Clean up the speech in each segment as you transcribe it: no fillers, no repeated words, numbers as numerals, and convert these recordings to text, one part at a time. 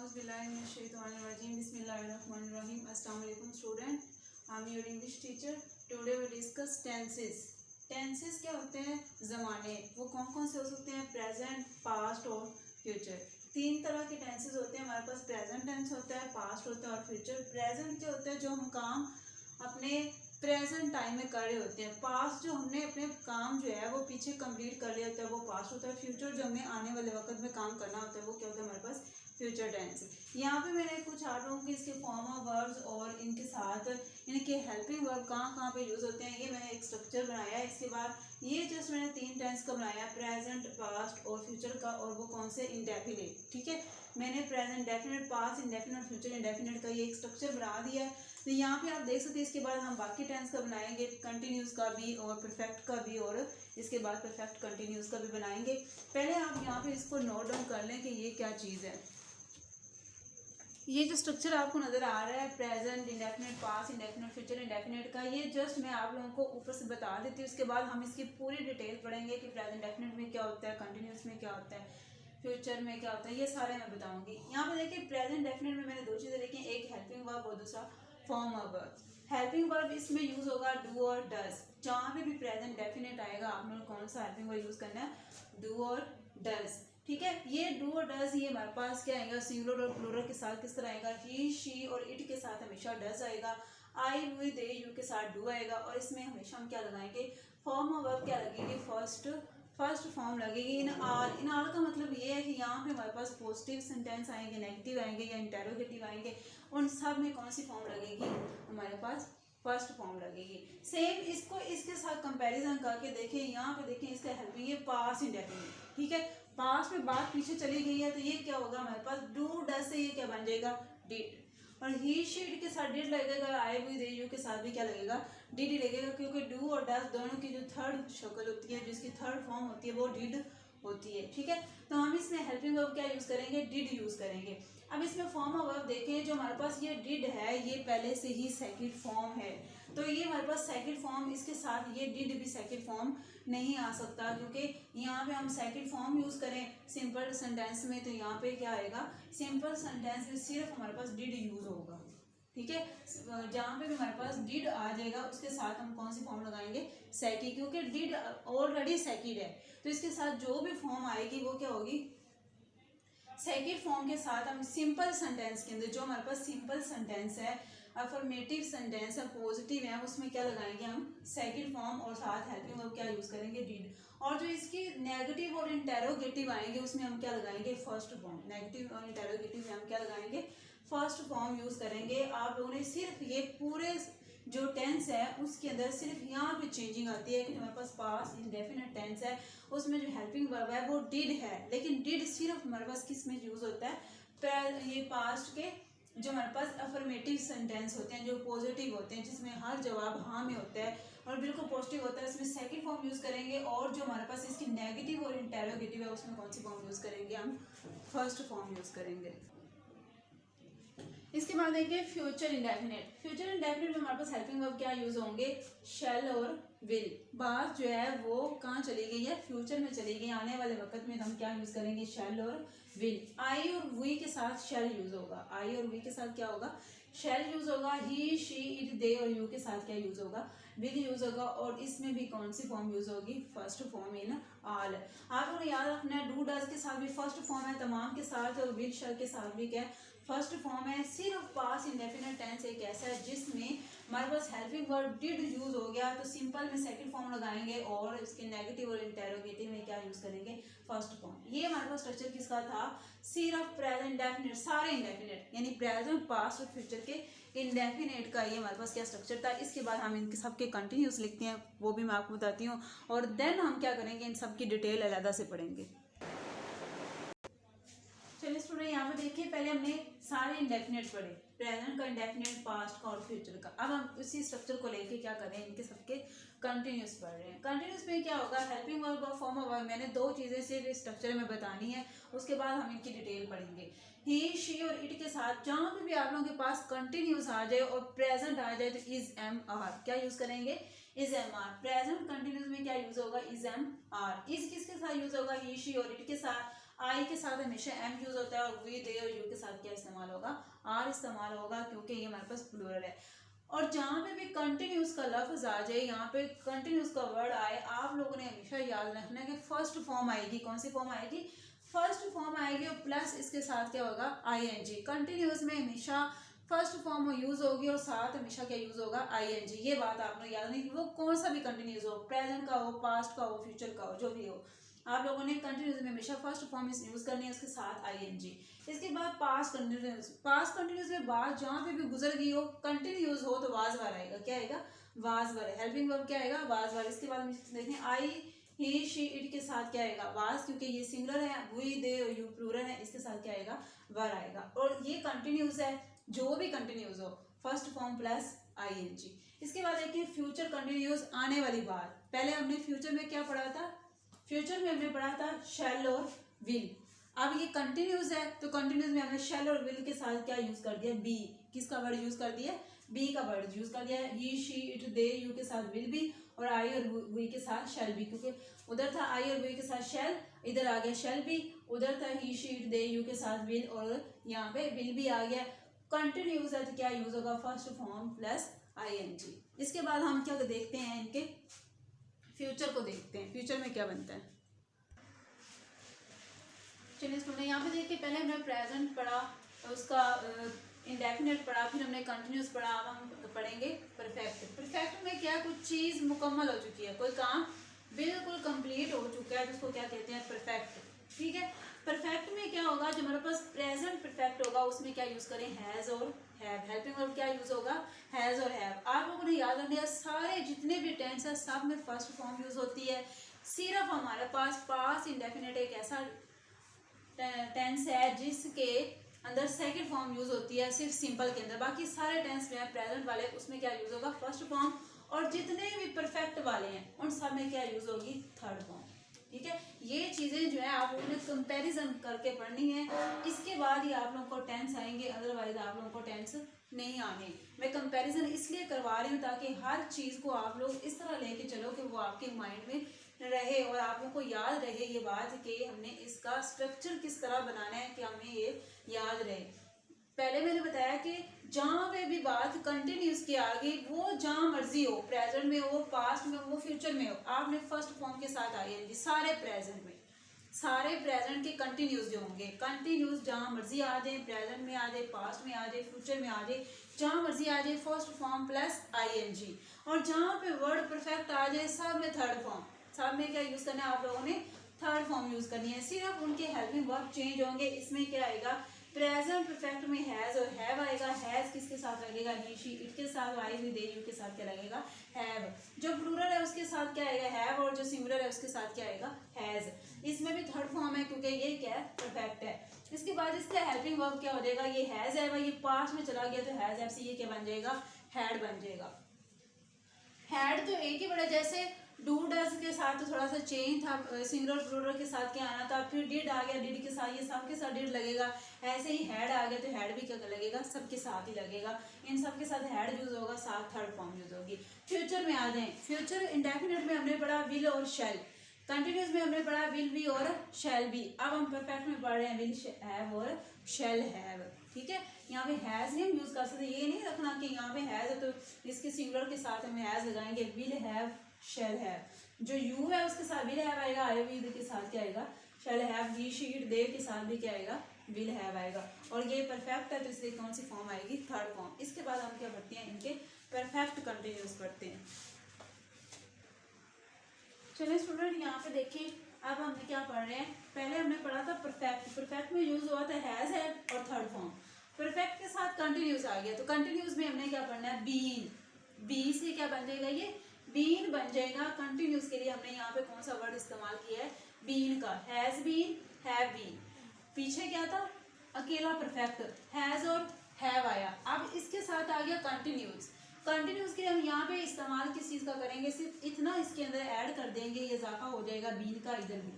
Auzubillahiminash-shaytanir-rajim. Bismillahir-rahmanir-rahim. Assalamu alaikum student. I'm your English teacher. Today we discuss tenses. Tenses क्या होते हैं? ज़माने। वो कौन कौन से हो सकते हैं? प्रेजेंट, पास्ट और फ्यूचर। तीन तरह के टेंसेस होते हैं हमारे पास। प्रेजेंट टेंस होता है, पास्ट होता है और फ्यूचर। प्रेजेंट क्या होता है? जो हम काम अपने प्रेजेंट टाइम में कर रहे होते हैं। पास्ट जो हमने अपने काम जो है वो पीछे कंप्लीट कर लिया होता है वो पास्ट होता है। फ्यूचर जो हमें आने वाले वक्त में काम करना होता है वो क्या होता है हमारे पास? Future tense. यहाँ पे मैंने कुछ आप लोगों के इसके फॉर्म ऑफ वर्ब्स और इनके साथ इनके हेल्पिंग वर्ब कहाँ कहाँ पे यूज़ होते हैं ये मैंने एक स्ट्रक्चर बनाया है। इसके बाद ये जस्ट मैंने तीन टेंस का बनाया है, प्रेजेंट, पास्ट और फ्यूचर का। और वो कौन से? इंडेफिनिट। ठीक है, मैंने present definite, past indefinite, future indefinite का ये एक स्ट्रक्चर बना दिया है। तो यहाँ पे आप देख सकते हैं। इसके बाद हम बाकी टेंस का बनाएंगे, कंटिन्यूस का भी और परफेक्ट का भी, और इसके बाद परफेक्ट कंटिन्यूस का भी बनाएंगे। पहले आप यहाँ पे इसको नोट डाउन कर लें कि ये क्या चीज़ है। ये जो स्ट्रक्चर आपको नज़र आ रहा है, present indefinite, past indefinite, future indefinite का, ये जस्ट मैं आप लोगों को ऊपर से बता देती हूँ। उसके बाद हम इसकी पूरी डिटेल पढ़ेंगे कि प्रेजेंट डेफिनिट में क्या होता है, कंटिन्यूस में क्या होता है, फ्यूचर में क्या होता है, ये सारे मैं बताऊंगी। यहाँ पे देखिए प्रेजेंट डेफिनिट में मैंने दो चीज़ें लिखी, एक हेल्पिंग वर्ब और दूसरा form of verb. Helping verb इसमें यूज़ होगा डू और डज। जहाँ पे भी प्रेजेंट डेफिनेट आएगा आपने कौन सा हेल्पिंग वर्ब यूज़ करना है? डू और डज। ठीक है, ये डू और डज ये हमारे पास क्या आएगा? सिंगुलर और प्लूरल के साथ किस तरह आएगा? ही, शी और इट के साथ हमेशा डज आएगा। आई, वी, दे, यू के साथ डू आएगा। और इसमें हमेशा हम क्या लगाएंगे? फॉर्म ऑफ वर्ब क्या लगेगी? फर्स्ट फॉर्म लगेगी। इन आल का मतलब ये है कि यहाँ पे हमारे पास पॉजिटिव सेंटेंस आएंगे, नेगेटिव आएंगे या इंटेरोगेटिव आएंगे। उन सब में कौन सी फॉर्म लगेगी? हमारे पास फर्स्ट फॉर्म लगेगी। सेम इसको इसके साथ कंपैरिजन करके देखें। यहाँ पे देखें इसका हेल्पिंग है पास्ट इंडेफिनिट। ठीक है, पास्ट में बात पीछे चली गई है तो ये क्या होगा हमारे पास? डू डज से ये क्या बन जाएगा? डिड। और ही, शी, इट के साथ डिड लगेगा। आई, वी, दे, यू के साथ भी क्या लगेगा? डिड ही लगेगा, क्योंकि डू और डज दोनों की जो थर्ड शक्ल होती है, जिसकी थर्ड फॉर्म होती है वो डिड होती है। ठीक है, तो हम इसमें हेल्पिंग वर्ब क्या यूज़ करेंगे? डिड यूज़ करेंगे। अब इसमें फॉर्म ऑफ वर्ब देखें, जो हमारे पास ये डिड है ये पहले से ही सेकंड फॉर्म है, तो ये हमारे पास सेकंड फॉर्म, इसके साथ ये डिड भी सेकंड फॉर्म नहीं आ सकता, क्योंकि यहाँ पे हम सेकंड फॉर्म यूज़ करें सिंपल सेंटेंस में तो यहाँ पे क्या आएगा? सिंपल सेंटेंस में सिर्फ हमारे पास डिड यूज़ होगा। ठीक है, जहाँ पे भी हमारे पास डिड आ जाएगा उसके साथ हम कौन सी फॉर्म लगाएंगे? सेकंड, क्योंकि डिड ऑलरेडी सेकंड है तो इसके साथ जो भी फॉर्म आएगी वो क्या होगी? सेकंड फॉर्म के साथ हम सिंपल सेंटेंस के अंदर जो हमारे पास सिंपल सेंटेंस है, अफर्मेटिव सेंटेंस है, पॉजिटिव है, उसमें क्या लगाएंगे हम? सेकंड फॉर्म और साथ हेल्पिंग वर्ब क्या यूज़ करेंगे? डिड। और जो इसकी नेगेटिव और इंटेरोगेटिव आएंगे उसमें हम क्या लगाएंगे? First form. नेगेटिव और इंटेरोगेटिव में हम क्या लगाएंगे? फर्स्ट फॉर्म यूज़ करेंगे। आप लोगों ने सिर्फ ये पूरे जो टेंस है उसके अंदर सिर्फ यहाँ पे चेंजिंग आती है कि हमारे पास पास्ट इंडेफिनिट टेंस है, उसमें जो हेल्पिंग वर्ब है वो डिड है, लेकिन डिड सिर्फ हमारे पास किस में यूज़ होता है? ये पास्ट के जो हमारे पास अफर्मेटिव सेंटेंस होते हैं, जो पॉजिटिव होते हैं, जिसमें हर जवाब हाँ में होता है और बिल्कुल पॉजिटिव होता है, इसमें सेकंड फॉर्म यूज़ करेंगे। और जो हमारे पास इसकी नेगेटिव और इंटेरोगेटिव है उसमें कौन सी फॉर्म यूज़ करेंगे? हम फर्स्ट फॉर्म यूज़ करेंगे। इसके बाद देखिए फ्यूचर इंडेफिनिट। फ्यूचर इंडेफिनिट में हमारे पास हेल्पिंग वर्ब क्या यूज़ होंगे? शैल और विल। बात जो है वो कहाँ चली गई है? फ्यूचर में चली गई। आने वाले वक्त में हम क्या यूज़ करेंगे? शैल और विल। आई और वी के साथ शैल यूज़ होगा। आई और वी के साथ क्या होगा? शैल यूज़ होगा। ही, शी, इट, दे और यू के साथ क्या यूज़ होगा? विल यूज़ होगा। और इसमें भी कौन सी फॉर्म यूज़ होगी? फर्स्ट फॉर्म इन आल। आप लोगों ने याद रखना है डू डज के साथ भी फर्स्ट फॉर्म है, तमाम के साथ, और विल शैल के साथ भी क्या है? फर्स्ट फॉर्म है। सिर्फ पास्ट इंडेफिनिट टेंस एक ऐसा है जिसमें हमारे पास हेल्पिंग वर्ब डिड यूज हो गया तो सिंपल में सेकंड फॉर्म लगाएंगे और इसके नेगेटिव और इंटेरोगेटिव में क्या यूज करेंगे? First form. ये हमारे पास स्ट्रक्चर किसका था? सिर्फ प्रेजेंट इंडेफिनिट, सारे इंडेफिनिट यानी प्रेजेंट, पास्ट और फ्यूचर के इंडेफिनिट का ये हमारे पास क्या स्ट्रक्चर था। इसके बाद हम इनके सबके कंटिन्यूस लिखते हैं, वो भी मैं आपको बताती हूँ, और देन हम क्या करेंगे? इन सब की डिटेल अलग से पढ़ेंगे। चलिए स्टूडेंट यहाँ पे देखिए, पहले हमने सारे इंडेफिनिट पढ़े, प्रेजेंट का इंडेफिनिट, पास्ट का और फ्यूचर का। अब हम उसी स्ट्रक्चर को लेके क्या कर रहे हैं? इनके सबके कंटिन्यूस पढ़ रहे हैं। कंटिन्यूस में क्या होगा? हेल्पिंग वर्ब और फॉर्म ऑफ वर्ब। मैंने दो चीज़ें सिर्फ इस स्ट्रक्चर में बतानी है, उसके बाद हम इनकी डिटेल पढ़ेंगे। ही, शी और इट के साथ जहाँ पे भी आप लोगों के पास कंटिन्यूस आ जाए और प्रेजेंट आ जाए तो इज एम आर क्या यूज़ करेंगे? Is am are. Present continuous में क्या यूज़ होगा? Is am are. इज किसके साथ यूज़ होगा? ही, शी और इट के साथ। आई के साथ हमेशा एम यूज होता है और वी दे और यू के साथ क्या इस्तेमाल होगा, आर इस्तेमाल होगा, क्योंकि ये हमारे पास प्लूरल है। और जहाँ पे भी कंटिन्यूस का लफ्ज आ जाए, यहाँ पे कंटिन्यूस का वर्ड आए, आप लोगों ने हमेशा याद रखना है कि फर्स्ट फॉर्म आएगी। कौन सी फॉर्म आएगी, फर्स्ट फॉर्म आएगी और प्लस इसके साथ क्या होगा, आईएनजी। कंटिन्यूस में हमेशा फर्स्ट फॉर्म यूज होगी और साथ हमेशा क्या यूज होगा, आईएनजी। ये बात आपने याद नहीं कि वो कौन सा भी कंटिन्यूस हो, प्रेजेंट का हो, पास्ट का हो, फ्यूचर का हो, जो भी हो, आप लोगों ने कंटिन्यूस में हमेशा फर्स्ट फॉर्म यूज करनी है, उसके साथ आईएनजी। इसके बाद पास्ट कंटिन्यूस, पास्ट कंटिन्यूस में बात जहाँ पे भी गुजर गई हो, कंटिन्यूस हो तो वाज वर आएगा। क्या आएगा, वाज वर। हेल्पिंग वर्ब क्या आएगा, वाज वर। इसके बाद हम देखें आई ही शी इट के साथ क्या आएगा, वाज, क्योंकि ये सिंगुलर है, वी दे यू प्लूरल है, इसके साथ क्या आएगा, वर आएगा। और ये कंटिन्यूस है, जो भी कंटिन्यूस हो, फर्स्ट फॉर्म प्लस आईएनजी। इसके बाद देखिए फ्यूचर कंटिन्यूस, आने वाली बात। पहले हमने फ्यूचर में क्या पढ़ा था, फ्यूचर में हमने पढ़ा था शैल और विल। अब ये कंटिन्यूस है तो कंटिन्यूस में हमने शैल और विल के साथ क्या यूज कर दिया, बी। किसका वर्ड यूज कर दिया, बी का वर्ड यूज कर दिया। ही शी इट दे यू के साथ विल बी और आई और वी के साथ शैल बी, क्योंकि उधर था आई और वी के साथ शैल, इधर आ गया शैल बी। उधर था ही शी इट दे यू के साथ विल और यहाँ पे विल भी आ गया। कंटिन्यूस है तो क्या यूज होगा, फर्स्ट फॉर्म प्लस आईएनजी। इसके बाद हम क्या देखते हैं, इनके फ्यूचर को देखते हैं, फ्यूचर में क्या बनता है। चलिए स्टूडेंट, यहाँ पे देखिए पहले हमने प्रेजेंट पढ़ा, उसका इंडेफिनिट पढ़ा, फिर हमने कंटिन्यूस पढ़ा। अब हम पढ़ेंगे परफेक्ट। परफेक्ट में क्या, कुछ चीज़ मुकम्मल हो चुकी है, कोई काम बिल्कुल कंप्लीट हो चुका है, तो उसको क्या कहते हैं, परफेक्ट। ठीक है, परफेक्ट में क्या होगा, जो हमारे पास प्रेजेंट परफेक्ट होगा उसमें क्या यूज करें, हैज और हैव। हेल्पिंग वर्ब क्या यूज होगा, हैज और हैव। आप लोगों ने याद रखना है, सारे जितने भी टेंस है सब में फर्स्ट फॉर्म यूज होती है। सिर्फ हमारे पास पास्ट इंडेफिनिट एक ऐसा टेंस है जिसके अंदर सेकंड फॉर्म यूज होती है, सिर्फ सिंपल के अंदर। बाकी सारे टेंस में प्रेजेंट वाले उसमें क्या यूज होगा, फर्स्ट फॉर्म। और जितने भी परफेक्ट वाले हैं उन सब में क्या यूज होगी, थर्ड फॉर्म। ठीक है, ये चीजें जो है आप लोगों ने कंपैरिजन करके पढ़नी है, इसके बाद ही आप लोगों को टेंस आएंगे, अदरवाइज आप लोगों को टेंस नहीं आने। मैं कंपैरिजन इसलिए करवा रही हूँ ताकि हर चीज को आप लोग इस तरह लेके चलो कि वो आपके माइंड में रहे और आप लोगों को याद रहे ये बात कि हमने इसका स्ट्रक्चर किस तरह बनाना है कि हमें ये याद रहे। पहले मैंने बताया कि जहाँ पे भी बात कंटिन्यूस की आ गई, वो जहाँ मर्जी हो, प्रेजेंट में हो, पास्ट में हो, फ्यूचर में हो, आपने फर्स्ट फॉर्म के साथ आएंगे। सारे प्रेजेंट में, सारे प्रेजेंट के कंटिन्यूस जो होंगे, कंटिन्यूस जहाँ मर्जी आ जाए, प्रेजेंट में आ जाए, पास्ट में आ जाए, फ्यूचर में आ जाए, जहाँ मर्जी आ जाए, फर्स्ट फॉर्म प्लस आईएनजी। और जहाँ पे वर्ड परफेक्ट आ जाए सब में थर्ड फॉर्म। सब में क्या यूज करना है, आप लोगों ने थर्ड फॉर्म यूज करनी है। सिर्फ उनके हेल्पिंग वर्ब चेंज होंगे। इसमें क्या आएगा, प्रेजेंट परफेक्ट में हैज और हैव आएगा। हैज किसके साथ लगेगा, ही शी इट के साथ, आई वी दे यू के साथ क्या लगेगा, हैव। जो प्लूरल है उसके साथ क्या आएगा, हैव, और जो सिंगुलर है उसके साथ क्या आएगा, हैज। इसमें भी थर्ड फॉर्म है क्योंकि ये क्या है, परफेक्ट है। इसके बाद इसका हेल्पिंग वर्ब क्या हो जाएगा, ये हैज है भाई, ये पास्ट में चला गया तो हैज, से ये क्या बन जाएगा, हैड बन जाएगा। हैड तो एक ही बड़ा, जैसे डू डज के साथ तो थोड़ा सा चेंज था, सिंगुलर प्लूरल के साथ क्या आना था, फिर डिड आ गया, डिड के साथ ये सब के साथ डिड लगेगा। ऐसे ही हैड आ गया तो हैड भी क्या लगेगा, सबके साथ ही लगेगा। इन सब के साथ हैड यूज होगा, साथ थर्ड फॉर्म यूज होगी। फ्यूचर में आ जाए, फ्यूचर इंडेफिनिट में हमने पढ़ा विल और शैल, कंटिन्यूस में हमने पढ़ा विल बी और शैल बी। अब हम परफेक्ट में पढ़ रहे हैं विल हैव और शैल हैव। ठीक है, यहाँ पे हैज ही हम यूज कर सकते, ये नहीं रखना कि यहाँ पे हैज है तो इसके सिंगुलर के साथ हम हैज लगाएंगे। Will have, shall have. जो यू है उसके साथ विल हैव आएगा, आई वी के साथ क्या आएगा, shall have. He she it they के साथ भी क्या आएगा, विल हैव आएगा। और ये परफेक्ट है तो इसलिए कौन सी फॉर्म आएगी, थर्ड फॉर्म। इसके बाद हम क्या पढ़ते हैं, इनके परफेक्ट कंटिन्यूस पढ़ते हैं। चलिए स्टूडेंट, यहाँ पे देखिए अब हमने क्या पढ़ रहे हैं। पहले हमने पढ़ा था परफेक्ट, परफेक्ट में यूज हुआ था हैज है और थर्ड फॉर्म। परफेक्ट के साथ कंटिन्यूस आ गया तो कंटिन्यूस में हमने क्या पढ़ना है, बीन। बी से क्या बन जाएगा, ये बीन बन जाएगा। कंटिन्यूस के लिए हमने यहाँ पे कौन सा वर्ड इस्तेमाल किया है, बीन का। Has been, have been. पीछे क्या था, अकेला परफेक्ट, हैज और हैव आया। अब इसके साथ आ गया कंटिन्यूस। कंटिन्यूस के लिए हम यहाँ पे इस्तेमाल किस चीज़ का करेंगे, सिर्फ इतना इसके अंदर ऐड कर देंगे, ये इजाफा हो जाएगा बीन का इधर भी।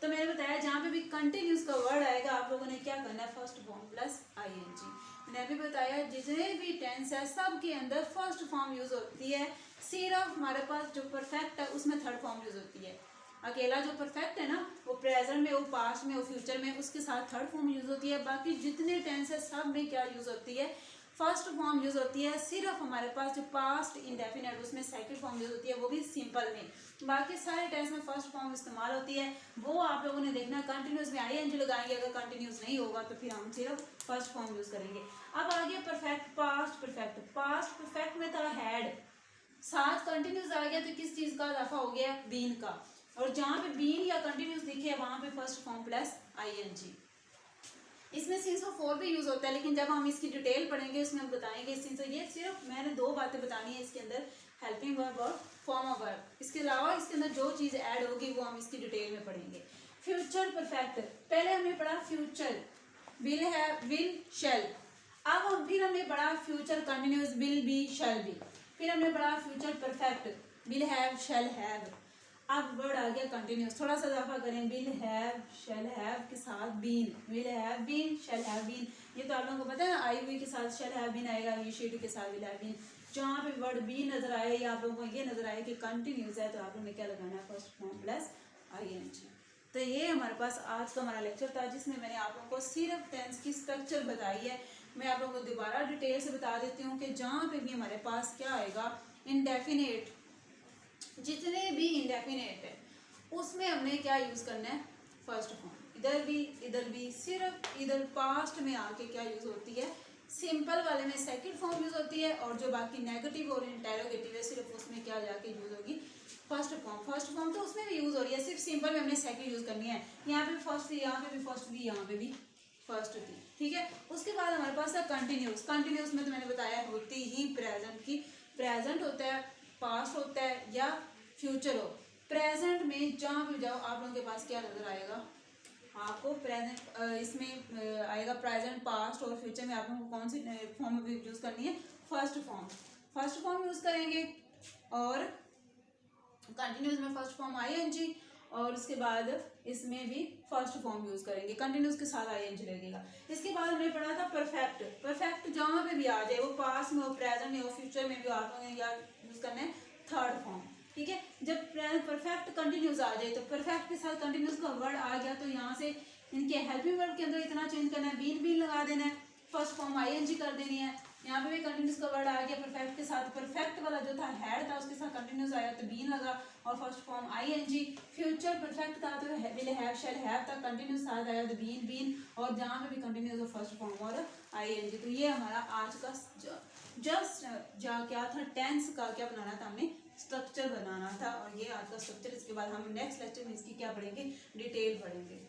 तो मैंने बताया जहाँ पे भी कंटिन्यूस का वर्ड आएगा आप लोगों ने क्या करना है, फर्स्ट फॉर्म प्लस आईएनजी। मैंने अभी बताया जितने भी टेंस है सब के अंदर फर्स्ट फॉर्म यूज होती है। सिर्फ हमारे पास जो परफेक्ट है उसमें थर्ड फॉर्म यूज होती है। अकेला जो परफेक्ट है ना वो प्रेजेंट में, वो पास्ट में, वो फ्यूचर में, उसके साथ थर्ड फॉर्म यूज होती है। बाकी जितने टेंस है सब में क्या यूज होती है, फर्स्ट फॉर्म यूज होती है। सिर्फ हमारे पास जो पास्ट इंडेफिनेट उसमें सेकंड फॉर्म यूज होती है, वो भी सिंपल में। बाकी सारे टेंस में फर्स्ट फॉर्म इस्तेमाल होती है। वो आप लोगों ने देखना कंटिन्यूस में आईएनजी लगाएंगे, अगर कंटिन्यूस नहीं होगा तो फिर हम सिर्फ फर्स्ट फॉर्म यूज करेंगे। अब आगे perfect, past perfect. Past perfect में था हैड, साथ कंटिन्यूस आ गया तो किस चीज का इजाफा हो गया, बीन का। और जहां पे बीन या कंटिन्यूस दिखे है वहां पे फर्स्ट फॉर्म प्लस आईएनजी। इसमें सिंस ऑफ फॉर भी यूज होता है, लेकिन जब हम इसकी डिटेल पढ़ेंगे उसमें हम बताएंगे सिंस। ये सिर्फ मैंने दो बातें बतानी है इसके अंदर, हेल्पिंग वर्ब और फॉर्म ऑफ वर्ब। इसके अलावा इसके अंदर जो चीज ऐड होगी वो हम इसकी डिटेल में पढ़ेंगे। फ्यूचर परफेक्ट, पहले हमने पढ़ा फ्यूचर विल है, विल शैल। अब हम फिर हमने पढ़ा future continuous will be shall be. फिर हमने पढ़ा future perfect will have shall have. अब वर्ड आ गया कंटिन्यूस, थोड़ा सा इजाफा करें, विल हैव शैल हैव के साथ been, will have been shall have been. ये तो आप लोगों को पता है ना, आई हुई के साथ शैल हैव बीन आएगा, ये शेड के साथ विल हैव बीन। जहाँ पे वर्ड बी नजर आए या आप लोगों को ये नजर आए कि कंटिन्यूस है तो आप लोगों ने क्या लगाना है, फर्स्ट फॉर्म प्लस आईएनजी। तो ये हमारे पास आज का हमारा लेक्चर था जिसमें मैंने आप लोगों को सिर्फ टेंस की स्ट्रक्चर बताई है। मैं आप लोगों को दोबारा डिटेल से बता देती हूँ कि जहाँ पे भी हमारे पास क्या आएगा, इंडेफिनेट, जितने भी इंडेफिनेट है उसमें हमने क्या यूज करना है, फर्स्ट फॉर्म। इधर भी सिर्फ इधर पास्ट में आके क्या यूज होती है, सिंपल वाले में सेकंड फॉर्म यूज होती है, और जो बाकी नेगेटिव और इंटेरोगेटिव है सिर्फ उसमें क्या जाके यूज होगी, फर्स्ट फॉर्म। फर्स्ट फॉर्म तो उसमें भी यूज हो रही है, सिर्फ सिंपल में हमने सेकंड यूज करनी है। यहाँ पे फर्स्ट थी, यहाँ पे भी फर्स्ट थी, यहाँ पे भी फर्स्ट थी, ठीक है। उसके बाद हमारे पास है कंटिन्यूस। कंटिन्यूस में तो मैंने बताया होती ही प्रेजेंट की, प्रेजेंट होता है, पास्ट होता है या फ्यूचर हो। प्रेजेंट में जहाँ भी जाओ आप लोगों के पास क्या नजर आएगा, आपको प्रेजेंट इसमें आएगा प्रेजेंट, पास्ट और फ्यूचर में आप लोगों को कौन सी फॉर्म यूज करनी है, first form. First form use करेंगे। और कंटिन्यूस में फर्स्ट फॉर्म आईएनजी, और उसके बाद इसमें भी फर्स्ट फॉर्म यूज करेंगे, कंटिन्यूस के साथ आईएनजी लगेगा। इसके बाद हमने पढ़ा था परफेक्ट। परफेक्ट जहाँ पे भी आ जाए, वो पास्ट में हो, प्रेजेंट में हो, फ्यूचर में भी आप लोगों ने क्या यूज करना है, थर्ड फॉर्म, ठीक है। जब परफेक्ट कंटिन्यूस आ जाए तो परफेक्ट के साथ कंटिन्यूस का वर्ड आ गया तो यहाँ से इनके हेल्पिंग वर्ब के अंदर इतना चेंज करना है, बीन बीन लगा देना है, फर्स्ट फॉर्म आईएनजी कर देनी है। यहाँ पे भी कंटिन्यूस का वर्ड आ गया परफेक्ट के साथ, परफेक्ट वाला जो था हैड था उसके साथ कंटिन्यूस आया तो बीन लगा और first form ING. Future perfect था तो विल हैव शैल हैव था, कंटिन्यूस साथ आया तो बीन बीन, और जहाँ पे भी कंटिन्यूस हो फर्स्ट फॉर्म और आईएनजी। तो ये हमारा आज का जस्ट क्या था, टेंस का क्या बनाना था, हमने स्ट्रक्चर बनाना था। और ये आज का स्ट्रक्चर, इसके बाद हम नेक्स्ट लेक्चर में इसकी क्या पढ़ेंगे, डिटेल पढ़ेंगे।